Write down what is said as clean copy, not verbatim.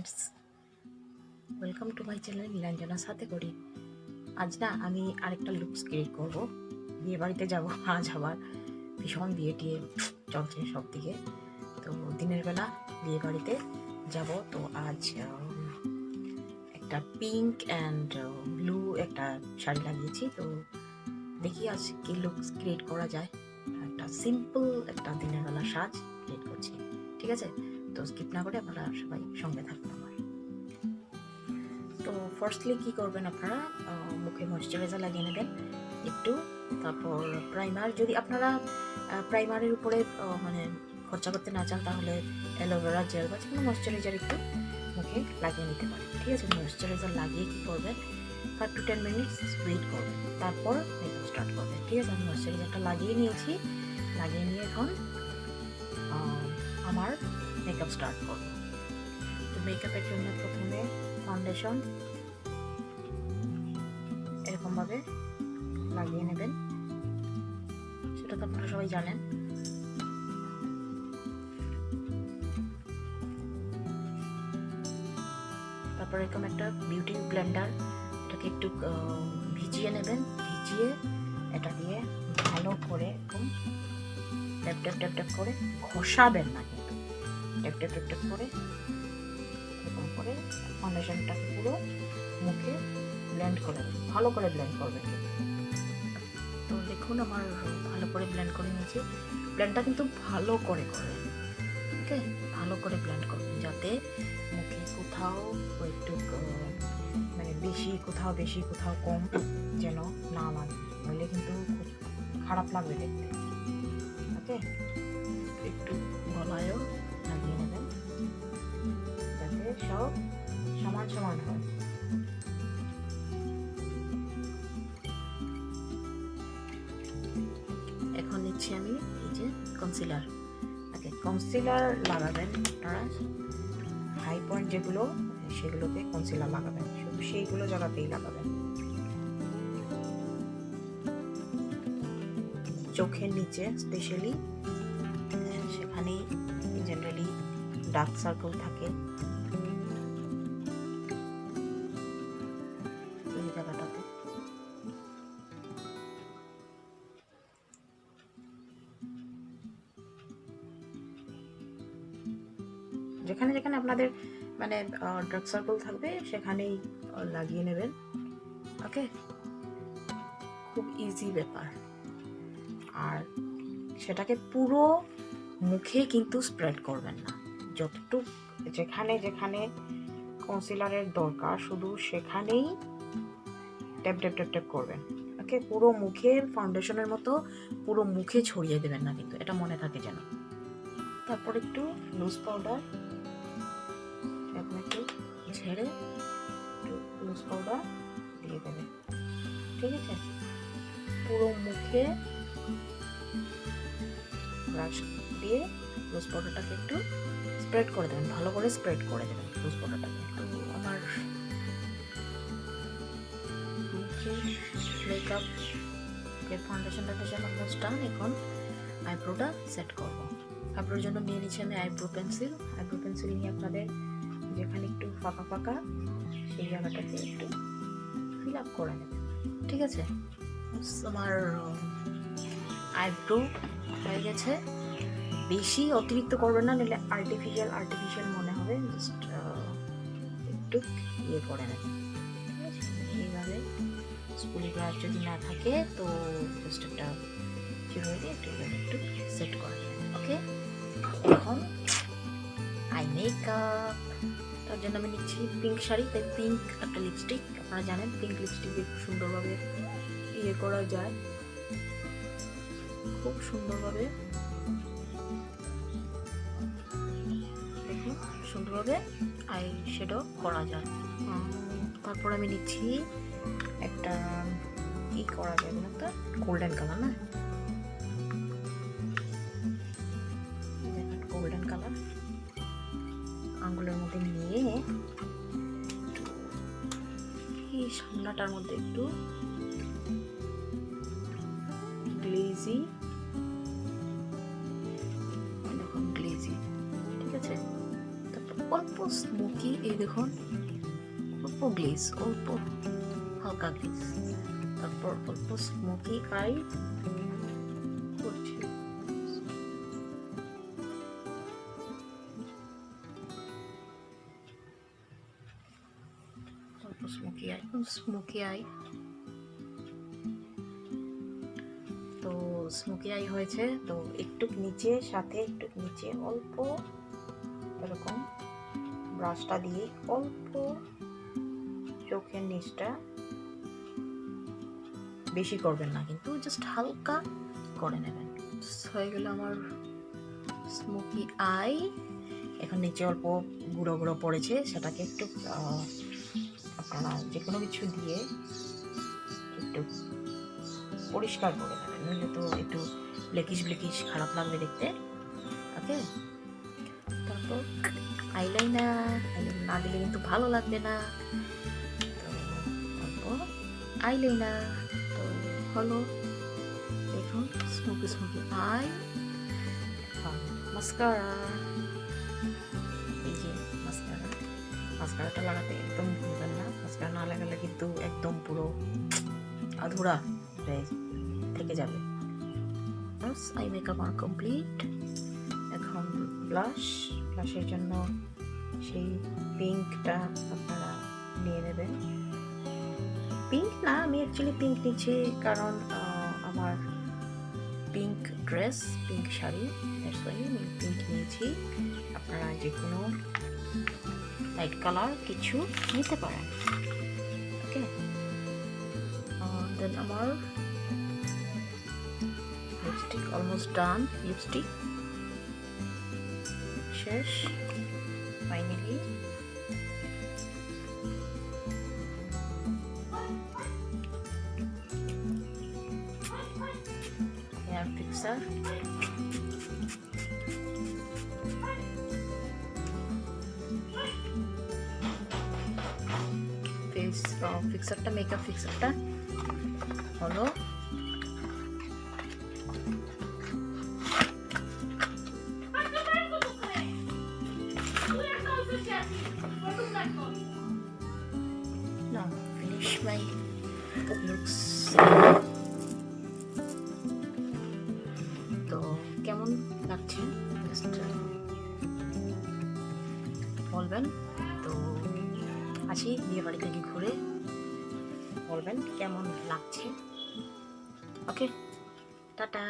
Friends, welcome to my channel Nilanjana Hathekari. আজ না আমি আরেকটা লুকস ক্রিয়েট করবো। বিয়ে বাড়িতে যাবো আজ, আবার ভীষণ বিয়ে টিয়ে চলছে সব দিকে। তো দিনের বেলা বিয়ে বাড়িতে যাব। তো আজ একটা পিঙ্ক অ্যান্ড ব্লু একটা শাড়ি লাগিয়েছি। তো দেখি আজ কি লুকস ক্রিয়েট করা যায়। একটা সিম্পল একটা দিনের বেলা সাজ ক্রিয়েট করছি, ঠিক আছে? তো স্কিপ না করে আপনারা সবাই সঙ্গে থাকবেন আমার। তো ফার্স্টলি কি করবেন আপনারা, মুখে ময়শ্চারাইজার লাগিয়ে নেবেন একটু। তারপর প্রাইমার, যদি আপনারা প্রাইমারের উপরে মানে খরচা করতে না চান তাহলে অ্যালোভেরা জেল বা কোনো ময়শ্চারাইজার একটু মুখে লাগিয়ে নিতে পারেন, ঠিক আছে? ময়শ্চারাইজার লাগিয়ে কী করবেন, 5 to 10 মিনিটস ওয়েট করবেন, তারপর মেকআপ স্টার্ট করবেন, ঠিক আছে? আমি ময়শ্চারাইজারটা লাগিয়ে নিয়েছি। লাগিয়ে নিয়ে এখন আমার মেকআপ স্টার্ট করবো। তো মেকআপের জন্য প্রথমে ফাউন্ডেশন এরকমভাবে লাগিয়ে নেবেন, সেটা তো আপনারা সবাই জানেন। তারপর এরকম একটা বিউটি ব্লেন্ডার, এটাকে একটু ভিজিয়ে নেবেন। ভিজিয়ে এটা দিয়ে ভালো করে এরকম ট্যাপ ট্যাপ ট্যাপ ট্যাপ করে, ঘষাবেন না কিন্তু, ট্যাপ ট্যাপ ট্যাপ ট্যাপ করে এরকম করে ফাউন্ডেশনটাকে পুরো মুখে ব্লেন্ড করে দেবেন। ভালো করে ব্লেন্ড করবেন কিন্তু। তো দেখুন আমার ভালো করে ব্লেন্ড করে নিয়েছি। ব্লেন্ডটা কিন্তু ভালো করে করবেন, ওকে? ভালো করে ব্লেন্ড করবেন যাতে মুখে কোথাও একটু মানে বেশি কোথাও কম যেন না লাগে, নইলে কিন্তু খুব খারাপ লাগবে দেখতে, ওকে? একটু গলায়ও লাগিয়ে নেবেন যাতে সব সমান সমান হয়। এখন নিচ্ছি আমি এই যে কনসিলার। ওকে, কনসিলার লাগাবেন আপনারা, হাই পয়েন্ট যেগুলো সেগুলোতে কনসিলার লাগাবেন, শুধু সেইগুলো জায়গাতেই লাগাবেন। চোখের নিচে স্পেশালি, সেখানেই জেনারেলি ডার্ক সার্কেল থাকে, এই জায়গাটাতে। যেখানে যেখানে আপনাদের মানে ডার্ক সার্কেল থাকবে সেখানেই লাগিয়ে নেবেন, ওকে? খুব ইজি ব্যাপার। আর সেটাকে পুরো মুখে কিন্তু স্প্রেড করবেন না, যতটুকু যেখানে যেখানে কনসিলারের দরকার শুধু সেখানেই ট্যাপ ট্যাপ ট্যাপ ট্যাপ করবেন, ওকে? পুরো মুখে ফাউন্ডেশনের মতো পুরো মুখে ছড়িয়ে দেবেন না কিন্তু, এটা মনে থাকে যেন। তারপর একটু লুজ পাউডার, এখন একটু ছেড়ে একটু লুজ পাউডার দিয়ে দেবেন, ঠিক আছে? পুরো মুখে ব্রাশ দিয়ে লুজ পাউডারটাকে একটু স্প্রেড করে দেবেন, ভালো করে স্প্রেড করে দেবেন লুজ পাউডারটাকে। তো আমার মেকআপ এর ফাউন্ডেশনটা অলমোস্ট ডান। এখন আইব্রোটা সেট করবো। আইব্রোর জন্য নিয়ে নিচ্ছি আমি আইব্রো পেন্সিল। আইব্রো পেন্সিল নিয়ে আপনাদের যেখানে একটু ফাঁকা ফাঁকা সেই জায়গাটাতে একটু ফিল আপ করে নেবেন, ঠিক আছে? আমার আইব্রো হয়ে গেছে। বেশি অতিরিক্ত করবেন না, নিলে আর্টিফিশিয়াল মনে হবে। জাস্ট একটু ইয়ে করে নেবেন, ঠিক আছে? এইভাবে স্কুলি ব্রাশ যদি না থাকে তো জাস্ট একটা চিরুনি দিয়ে একটু সেট করে নেবেন, ওকে? এখন আই মেকআপ, তার জন্য আমি নিচ্ছি পিঙ্ক শাড়ি, তাই পিঙ্ক একটা লিপস্টিক। আপনারা জানেন পিঙ্ক লিপস্টিক দিয়ে খুব সুন্দরভাবে ইয়ে করা যায়, খুব সুন্দরভাবে, দেখুন সুন্দরভাবে আই শ্যাডো করা যায়। তারপর আমি নিচ্ছি একটা কি করা যায়, একটা গোল্ডেন কালার, না গোল্ডেন কালার আঙ্গুলের মধ্যে নিয়ে এই সামনাটার মধ্যে একটু গ্লেজি, দেখুন গ্লেজি, ঠিক আছে? তারপর অল্প স্মোকি, এই দেখুন অল্প গ্লেজ, অল্প হালকা গ্লেজ, তারপর অল্প স্মোকি আই করছি। অল্প স্মোকি আই তো স্মোকি আই হয়েছে। তো একটু নিচে, সাথে একটু নিচে অল্প এরকম ব্রাশটা দিয়ে অল্প চোখের নিচটা, বেশি করবেন না কিন্তু, জাস্ট হালকা করে নেবেন। হয়ে গেল আমার স্মোকি আই। এখন নিচে অল্প গুঁড়ো গুঁড়ো পড়েছে, সেটাকে একটু আপনারা যে কোনো কিছু দিয়ে একটু পরিষ্কার করে নেবেন, নইলে তো একটু ব্লেকিশ ব্লেকিশ খারাপ লাগবে দেখতে। ওকে, তারপর আইলাইনার না দিলে কিন্তু ভালো লাগবে না, তো অল্প আইলাইনার তো হলো। দেখুন স্মোকি স্মোকি আই। মাস্কারা, এই যে মাস্কারাটা লাগাতে একদম ভুলবেন না। মাস্কারা না লাগালে কিন্তু একদম পুরো আধুরা থেকে যাবে। আই মেকআপ আর কমপ্লিট। এখন ব্লাশের জন্য সেই পিঙ্কটা আপনারা নিয়ে নেবেন। পিঙ্ক না, আমি অ্যাকচুয়ালি পিঙ্ক নিচ্ছি কারণ আমার পিঙ্ক ড্রেস, পিঙ্ক শাড়ি, আমি পিঙ্ক নিয়েছি। আপনারা যে কোনো লাইট কালার কিছু নিতে পারেন। ওকে, দেন আমার লিপস্টিক অলমোস্ট ডান। লিপস্টিক শেষ ফাইনালি। হেয়ার ফিক্সার, ফেস ফিক্সারটা, মেকআপ ফিক্সারটা হলো। Now finish my looks. তো কেমন লাগছে জাস্ট বলবেন। তো আসি বিয়ে বাড়ি থেকে ঘুরে, বলবেন কেমন লাগছে। ওকে, টাটা।